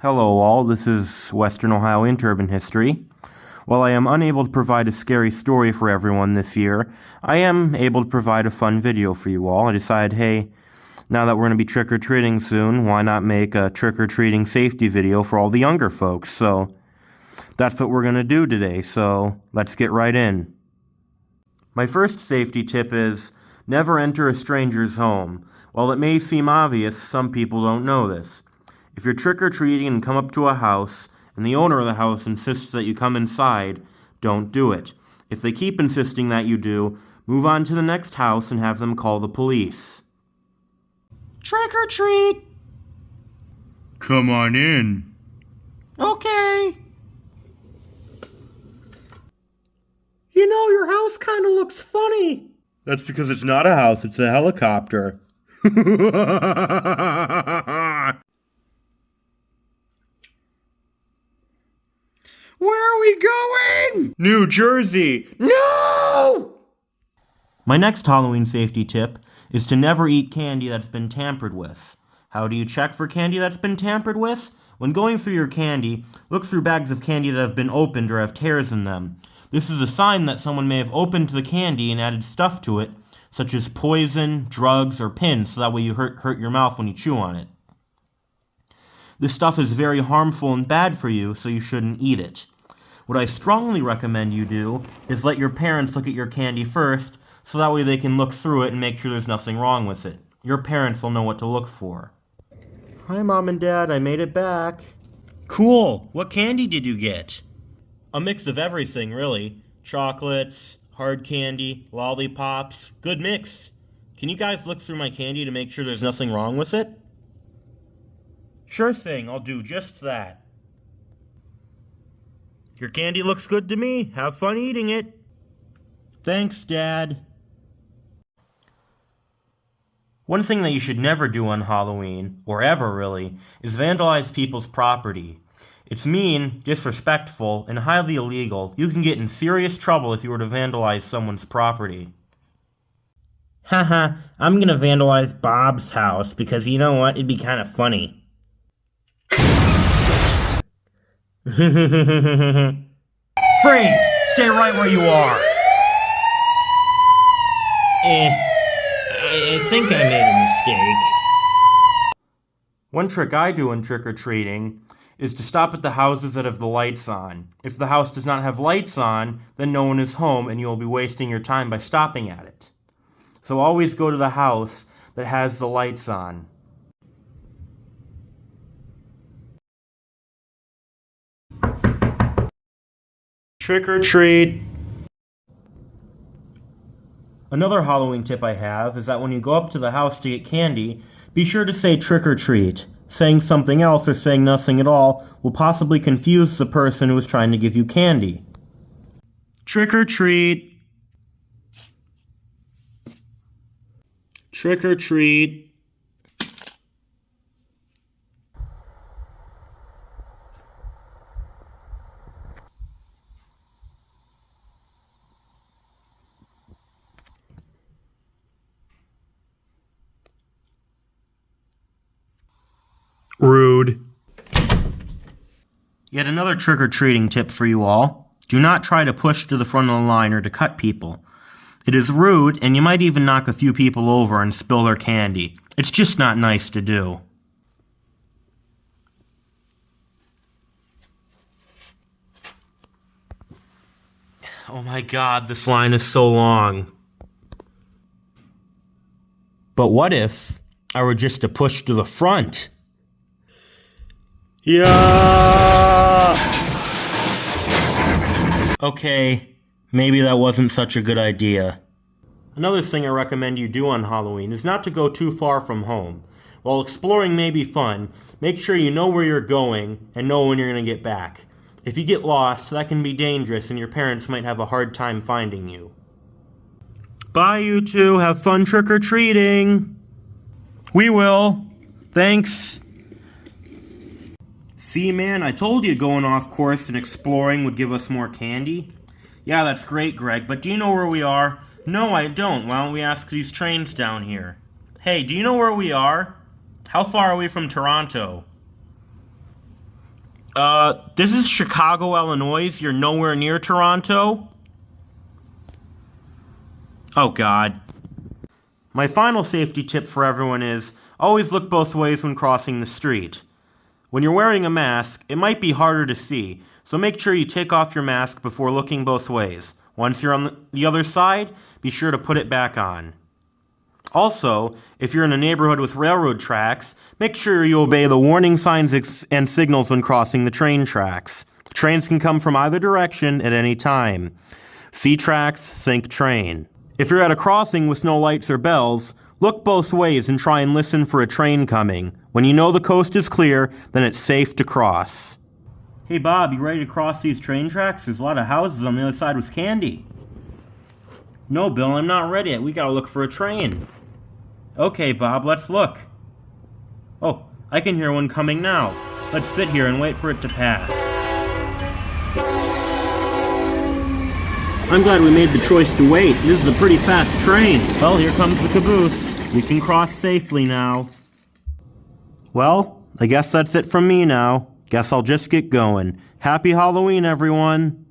Hello all, this is Western Ohio Interurban History. While I am unable to provide a scary story for everyone this year, I am able to provide a fun video for you all. I decided, hey, now that we're going to be trick-or-treating soon, why not make a trick-or-treating safety video for all the younger folks? So, that's what we're going to do today, so let's get right in. My first safety tip is, never enter a stranger's home. While it may seem obvious, some people don't know this. If you're trick-or-treating and come up to a house, and the owner of the house insists that you come inside, don't do it. If they keep insisting that you do, move on to the next house and have them call the police. Trick-or-treat! Come on in. Okay. You know, your house kind of looks funny. That's because it's not a house, it's a helicopter. Where are we going? New Jersey! No! My next Halloween safety tip is to never eat candy that's been tampered with. How do you check for candy that's been tampered with? When going through your candy, look through bags of candy that have been opened or have tears in them. This is a sign that someone may have opened the candy and added stuff to it, such as poison, drugs, or pins, so that way you hurt your mouth when you chew on it. This stuff is very harmful and bad for you, so you shouldn't eat it. What I strongly recommend you do is let your parents look at your candy first, so that way they can look through it and make sure there's nothing wrong with it. Your parents will know what to look for. Hi, Mom and Dad, I made it back. Cool. What candy did you get? A mix of everything, really. Chocolates, hard candy, lollipops. Good mix. Can you guys look through my candy to make sure there's nothing wrong with it? Sure thing, I'll do just that. Your candy looks good to me. Have fun eating it. Thanks, Dad. One thing that you should never do on Halloween, or ever really, is vandalize people's property. It's mean, disrespectful, and highly illegal. You can get in serious trouble if you were to vandalize someone's property. Haha, I'm gonna vandalize Bob's house because you know what? It'd be kind of funny. Freeze! Stay right where you are! I think I made a mistake. One trick I do in trick-or-treating is to stop at the houses that have the lights on. If the house does not have lights on, then no one is home and you will be wasting your time by stopping at it. So always go to the house that has the lights on. Trick or treat. Another Halloween tip I have is that when you go up to the house to get candy, be sure to say trick or treat. Saying something else or saying nothing at all will possibly confuse the person who is trying to give you candy. Trick or treat. Trick or treat. Rude. Yet another trick-or-treating tip for you all. Do not try to push to the front of the line or to cut people. It is rude, and you might even knock a few people over and spill their candy. It's just not nice to do. Oh my God, this line is so long. But what if I were just to push to the front? Yeah! Okay, maybe that wasn't such a good idea. Another thing I recommend you do on Halloween is not to go too far from home. While exploring may be fun, make sure you know where you're going and know when you're going to get back. If you get lost, that can be dangerous and your parents might have a hard time finding you. Bye, you two. Have fun trick-or-treating. We will. Thanks. See, man, I told you going off course and exploring would give us more candy. Yeah, that's great, Greg, but do you know where we are? No, I don't. Why don't we ask these trains down here? Hey, do you know where we are? How far are we from Toronto? This is Chicago, Illinois. You're nowhere near Toronto? Oh, God. My final safety tip for everyone is always look both ways when crossing the street. When you're wearing a mask, it might be harder to see, so make sure you take off your mask before looking both ways. Once you're on the other side, be sure to put it back on. Also, if you're in a neighborhood with railroad tracks, make sure you obey the warning signs and signals when crossing the train tracks. Trains can come from either direction at any time. See tracks, think train. If you're at a crossing with no lights or bells, look both ways and try and listen for a train coming. When you know the coast is clear, then it's safe to cross. Hey Bob, you ready to cross these train tracks? There's a lot of houses on the other side with candy. No, Bill, I'm not ready yet. We gotta look for a train. Okay, Bob, let's look. Oh, I can hear one coming now. Let's sit here and wait for it to pass. I'm glad we made the choice to wait. This is a pretty fast train. Well, here comes the caboose. We can cross safely now. Well, I guess that's it from me now. Guess I'll just get going. Happy Halloween, everyone.